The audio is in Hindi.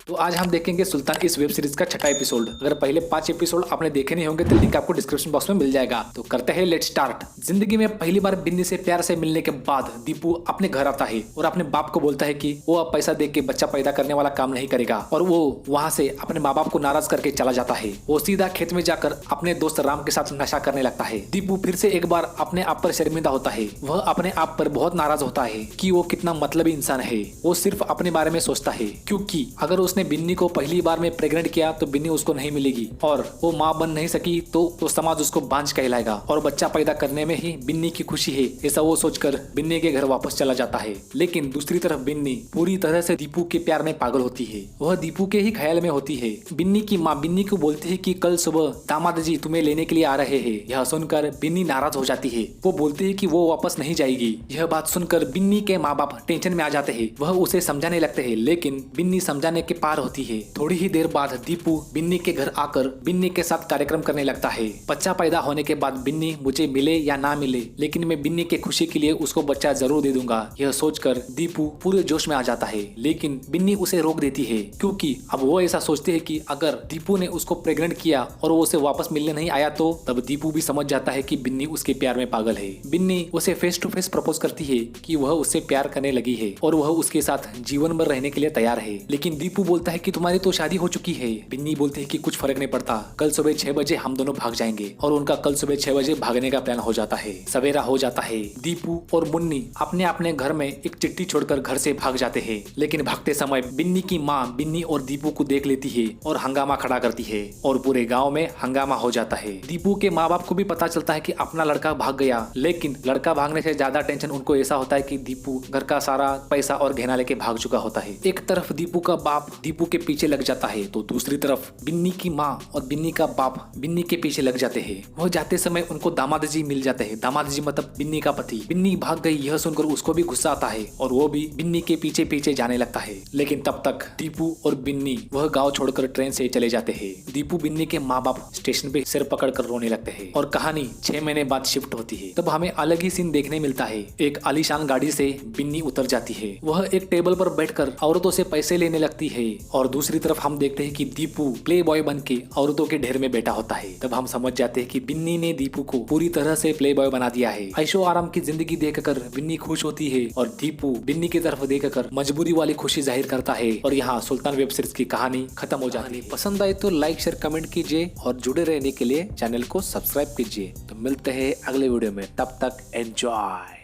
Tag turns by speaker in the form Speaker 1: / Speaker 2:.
Speaker 1: तो आज हम देखेंगे सुल्तान इस वेब सीरीज का छठा एपिसोड। अगर पहले 5 एपिसोड आपने देखे नहीं होंगे तो लिंक आपको डिस्क्रिप्शन बॉक्स में मिल जाएगा। तो करते हैं लेट्स स्टार्ट। जिंदगी में पहली बार बिन्नी से प्यार से मिलने के बाद दीपू अपने घर आता है और अपने बाप को बोलता है कि वो अब पैसा दे के बच्चा पैदा करने वाला काम नहीं करेगा और वो वहाँ से अपने माँ बाप को नाराज करके चला जाता है। वो सीधा खेत में जाकर अपने दोस्त राम के साथ नशा करने लगता है। दीपू फिर से एक बार अपने आप पर शर्मिंदा होता है। वह अपने आप पर बहुत नाराज होता है कि वो कितना मतलबी इंसान है। वो सिर्फ अपने बारे में सोचता है क्योंकि अगर उसने बिन्नी को पहली बार में प्रेग्नेंट किया तो बिन्नी उसको नहीं मिलेगी और वो माँ बन नहीं सकी तो समाज उसको बांझ कहलाएगा और बच्चा पैदा करने में ही बिन्नी की खुशी है, ऐसा वो सोचकर बिन्नी के घर वापस चला जाता है। लेकिन दूसरी तरफ बिन्नी पूरी तरह से दीपू के प्यार में पागल होती है। वह दीपू के ही ख्याल में होती है। बिन्नी की माँ बिन्नी को बोलती है कि कल सुबह दामाद जी तुम्हें लेने के लिए आ रहे हैं। यह सुनकर बिन्नी नाराज हो जाती है। वो बोलती है कि वो वापस नहीं जाएगी। यह बात सुनकर बिन्नी के माँ बाप टेंशन में आ जाते हैं। वह उसे समझाने लगते हैं लेकिन बिन्नी समझाने के पार होती है। थोड़ी ही देर बाद दीपू बिन्नी के घर आकर बिन्नी के साथ कार्यक्रम करने लगता है। बच्चा पैदा होने के बाद बिन्नी मुझे मिले या ना मिले लेकिन मैं बिन्नी के खुशी के लिए उसको बच्चा जरूर दे दूंगा। यह सोचकर दीपू पूरे जोश में आ जाता है लेकिन बिन्नी उसे रोक देती है क्योंकि अब वो ऐसा सोचती है कि अगर दीपू ने उसको प्रेग्नेंट किया और वो उसे वापस मिलने नहीं आया तो तब दीपू भी समझ जाता है कि बिन्नी उसके प्यार में पागल है। बिन्नी उसे फेस टू फेस प्रपोज करती है कि वह उससे प्यार करने लगी है और वह उसके साथ जीवन भर रहने के लिए तैयार है। लेकिन दीपू बोलता है कि तुम्हारी तो शादी हो चुकी है। बिन्नी बोलती है कि कुछ फर्क नहीं पड़ता, कल सुबह 6 बजे हम दोनों भाग जाएंगे और उनका कल सुबह 6 बजे भागने का प्लान हो जाता है। सवेरा हो जाता है। दीपू और मुन्नी अपने अपने घर में एक चिट्ठी छोड़कर घर से भाग जाते हैं। लेकिन भागते समय बिन्नी की माँ बिन्नी और दीपू को देख लेती है और हंगामा खड़ा करती है और पूरे गाँव में हंगामा हो जाता है। दीपू के माँ बाप को भी पता चलता है कि अपना लड़का भाग गया लेकिन लड़का भागने से ज्यादा टेंशन उनको ऐसा होता है कि दीपू घर का सारा पैसा और गहना लेके भाग चुका होता है। एक तरफ दीपू का बाप दीपू के पीछे लग जाता है तो दूसरी तरफ बिन्नी की माँ और बिन्नी का बाप बिन्नी के पीछे लग जाते हैं। वह जाते समय उनको दामाद जी मिल जाते हैं। दामाद जी मतलब बिन्नी का पति। बिन्नी भाग गई यह सुनकर उसको भी गुस्सा आता है और वो भी बिन्नी के पीछे पीछे जाने लगता है। लेकिन तब तक दीपू और बिन्नी वह गाँव छोड़कर ट्रेन से चले जाते हैं। दीपू बिन्नी के माँ बाप स्टेशन पे सिर पकड़ कर रोने लगते हैं और कहानी 6 महीने बाद शिफ्ट होती है। तब हमें अलग ही सीन देखने मिलता है। एक आलीशान गाड़ी से बिन्नी उतर जाती है। वह एक टेबल पर बैठकर औरतों से पैसे लेने लगती है और दूसरी तरफ हम देखते हैं कि दीपू प्ले बॉय बन के औरतों के ढेर में बैठा होता है। तब हम समझ जाते हैं कि बिन्नी ने दीपू को पूरी तरह से प्ले बॉय बना दिया है। ऐशो आराम की जिंदगी देखकर बिन्नी खुश होती है और दीपू बिन्नी की तरफ देखकर मजबूरी वाली खुशी जाहिर करता है और यहाँ सुल्तान वेब सीरीज की कहानी खत्म हो जाती है। पसंद आए तो लाइक शेयर कमेंट कीजिए और जुड़े रहने के लिए चैनल को सब्सक्राइब कीजिए। तो मिलते हैं अगले वीडियो में, तब तक एंजॉय।